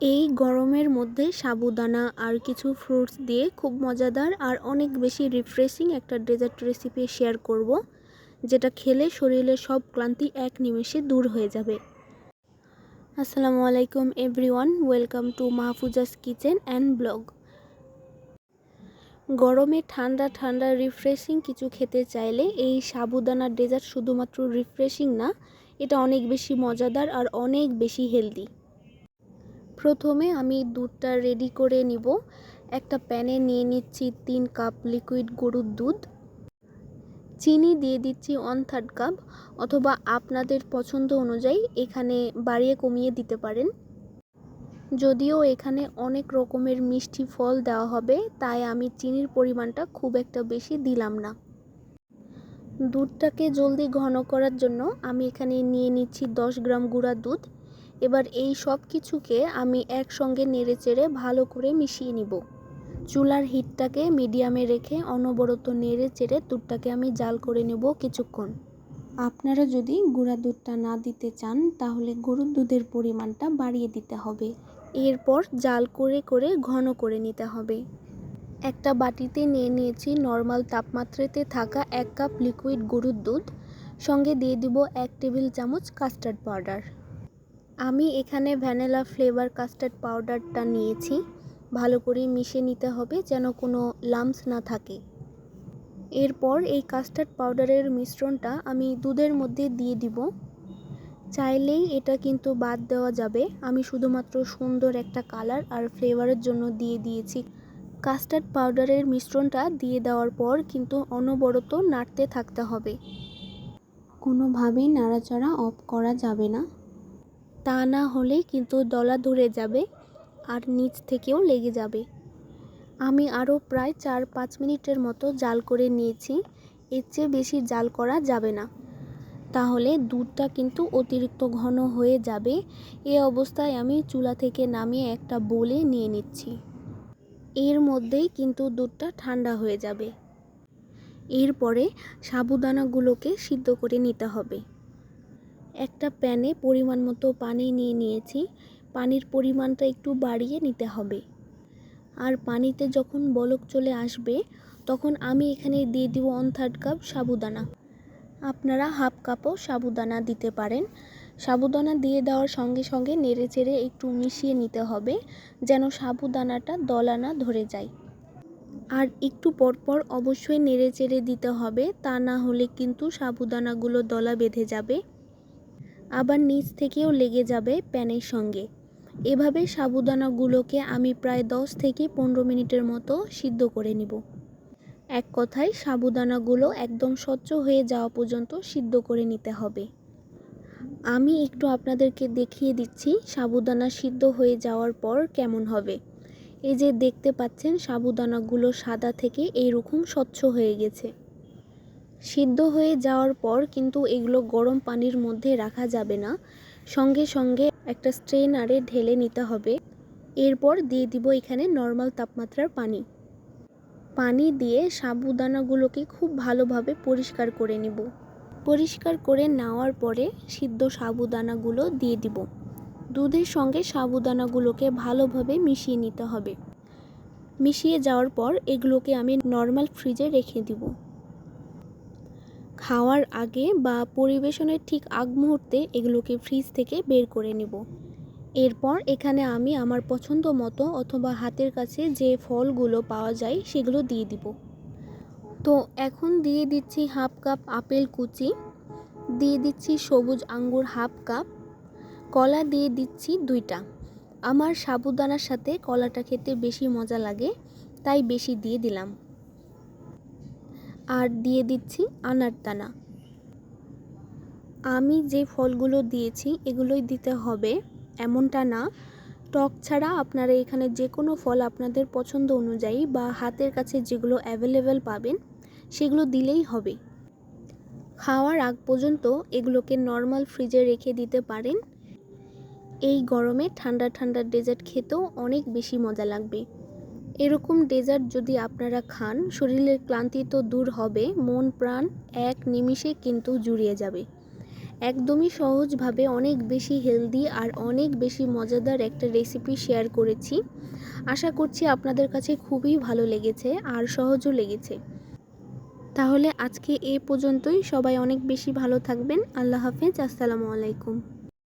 এই গরমের মধ্যে সাবুদানা আর কিছু ফ্রুটস দিয়ে খুব মজাদার আর অনেক বেশি রিফ্রেশিং একটা ডেজার্ট রেসিপি শেয়ার করব, যেটা খেলে শরীরের সব ক্লান্তি এক নিমেষে দূর হয়ে যাবে। আসসালামু আলাইকুম everyone, welcome to Mahfuza's kitchen and blog. গরমে ঠান্ডা ঠান্ডা রিফ্রেশিং কিছু খেতে চাইলে এই সাবুদানার ডেজার্ট শুধুমাত্র রিফ্রেশিং না, এটা অনেক বেশি মজাদার আর অনেক বেশি হেলদি। প্রথমে আমি দুধটা রেডি করে নিব। একটা প্যানে নিয়ে নিচ্ছি 3 কাপ লিকুইড গরুর দুধ। চিনি দিয়ে দিচ্ছি 1/3 কাপ, অথবা আপনাদের পছন্দ অনুযায়ী এখানে বাড়িয়ে কমিয়ে দিতে পারেন। যদিও এখানে অনেক রকমের মিষ্টি ফল দেওয়া হবে, তাই আমি চিনির পরিমাণটা খুব একটা বেশি দিলাম না। দুধটাকে জলদি ঘন করার জন্য আমি এখানে নিয়ে নিচ্ছি 10 গ্রাম গুঁড়া দুধ। এবার এই সব কিছুকে আমি একসঙ্গে নেড়েচেড়ে ভালো করে মিশিয়ে নিব। চুলার হিটটাকে মিডিয়ামে রেখে অনবরত নেড়েচেড়ে দুধটাকে আমি জাল করে নেব কিছুক্ষণ। আপনারা যদি গুঁড়া দুধটা না দিতে চান তাহলে গরুর দুধের পরিমাণটা বাড়িয়ে দিতে হবে। এরপর জাল করে করে ঘন করে নিতে হবে। একটা বাটিতে নিয়ে নিয়েছি নর্মাল তাপমাত্রাতে থাকা 1 কাপ লিকুইড গরুর দুধ, সঙ্গে দিয়ে দিব 1 টেবিল চামচ কাস্টার্ড পাউডার। আমি এখানে ভ্যানিলা ফ্লেভার কাস্টার্ড পাউডারটা নিয়েছি। ভালো করে মিশিয়ে নিতে হবে যেন কোনো লাম্পস না থাকে। এরপর এই কাস্টার্ড পাউডারের মিশ্রণটা আমি দুধের মধ্যে দিয়ে দিব। চাইলেই এটা কিন্তু বাদ দেওয়া যাবে, আমি শুধুমাত্র সুন্দর একটা কালার আর ফ্লেভারের জন্য দিয়ে দিয়েছি। কাস্টার্ড পাউডারের মিশ্রণটা দিয়ে দেওয়ার পর কিন্তু অনবরত নাড়তে থাকতে হবে। কোনোভাবেই নাড়াচাড়া অফ করা যাবে না, তা না হলে কিন্তু দলা ধরে যাবে আর নিচ থেকেও লেগে যাবে। আমি আরও প্রায় 4-5 মিনিটের মতো জাল করে নিয়েছি। এর চেয়ে বেশি জাল করা যাবে না, তাহলে দুধটা কিন্তু অতিরিক্ত ঘন হয়ে যাবে। এই অবস্থায় আমি চুলা থেকে নামিয়ে একটা বোলে নিয়ে নিচ্ছি। এর মধ্যেই কিন্তু দুধটা ঠান্ডা হয়ে যাবে। এরপরে সাবুদানাগুলোকে সিদ্ধ করে নিতে হবে। একটা প্যানে পরিমাণ মতো পানি নিয়ে নিয়েছি। পানির পরিমাণটা একটু বাড়িয়ে নিতে হবে। আর পানিতে যখন বলক চলে আসবে তখন আমি এখানে দিয়ে দিব 1/3 কাপ সাবুদানা। আপনারা 1/2 কাপও সাবুদানা দিতে পারেন। সাবুদানা দিয়ে দেওয়ার সঙ্গে সঙ্গে নেড়েচেড়ে একটু মিশিয়ে নিতে হবে যেন সাবুদানাটা দলা না ধরে যায়। আর একটু পরপর অবশ্যই নেড়েচেড়ে দিতে হবে, তা না হলে কিন্তু সাবুদানাগুলো দলা বেঁধে যাবে, আবার নিচ থেকেও লেগে যাবে প্যানের সঙ্গে। এভাবে সাবুদানাগুলোকে আমি প্রায় 10 থেকে 15 মিনিটের মতো সিদ্ধ করে নিব। এক কথায় সাবুদানাগুলো একদম স্বচ্ছ হয়ে যাওয়া পর্যন্ত সিদ্ধ করে নিতে হবে। আমি একটু আপনাদেরকে দেখিয়ে দিচ্ছি সাবুদানা সিদ্ধ হয়ে যাওয়ার পর কেমন হবে। এই যে দেখতে পাচ্ছেন সাবুদানাগুলো সাদা থেকে এইরকম স্বচ্ছ হয়ে গেছে। সিদ্ধ হয়ে যাওয়ার পর কিন্তু এগুলো গরম পানির মধ্যে রাখা যাবে না, সঙ্গে সঙ্গে একটা স্ট্রেনারে ঢেলে নিতে হবে। এরপর দিয়ে দিব এখানে নর্মাল তাপমাত্রার পানি। পানি দিয়ে সাবুদানাগুলোকে খুব ভালোভাবে পরিষ্কার করে নেব। পরিষ্কার করে নেওয়ার পরে সিদ্ধ সাবুদানাগুলো দিয়ে দিব। দুধের সঙ্গে সাবুদানাগুলোকে ভালোভাবে মিশিয়ে নিতে হবে। মিশিয়ে যাওয়ার পর এগুলোকে আমি নর্মাল ফ্রিজে রেখে দিব। খাওয়ার আগে বা পরিবেশনের ঠিক আগ মুহূর্তে এগুলোকে ফ্রিজ থেকে বের করে নেব। এরপর এখানে আমি আমার পছন্দ মতো অথবা হাতের কাছে যে ফলগুলো পাওয়া যায় সেগুলো দিয়ে দিব। তো এখন দিয়ে দিচ্ছি 1/2 কাপ আপেল কুচি, দিয়ে দিচ্ছি সবুজ আঙ্গুর 1/2 কাপ, কলা দিয়ে দিচ্ছি 2টা। আমার সাবুদানার সাথে কলাটা খেতে বেশি মজা লাগে, তাই বেশি দিয়ে দিলাম। আর দিয়ে দিচ্ছি আনার দানা। আমি যে ফলগুলো দিয়েছি এগুলোই দিতে হবে এমনটা না। টক ছাড়া আপনারা এখানে যে কোনো ফল আপনাদের পছন্দ অনুযায়ী বা হাতের কাছে যেগুলো অ্যাভেলেবেল পাবেন সেগুলো দিলেই হবে। খাওয়ার আগ পর্যন্ত এগুলোকে নর্মাল ফ্রিজে রেখে দিতে পারেন। এই গরমে ঠান্ডা ঠান্ডা ডেজার্ট খেতেও অনেক বেশি মজা লাগবে। এরকম ডেজার্ট যদি আপনারা খান শরীরের ক্লান্তি তো দূর হবে, মন প্রাণ এক নিমিষে কিন্তু জুড়িয়ে যাবে। একদমই সহজভাবে অনেক বেশি হেলদি আর অনেক বেশি মজাদার একটা রেসিপি শেয়ার করেছি। আশা করছি আপনাদের কাছে খুবই ভালো লেগেছে আর সহজও লেগেছে। তাহলে আজকে এ পর্যন্তই। সবাই অনেক বেশি ভালো থাকবেন। আল্লাহ হাফেজ। আসসালামু আলাইকুম।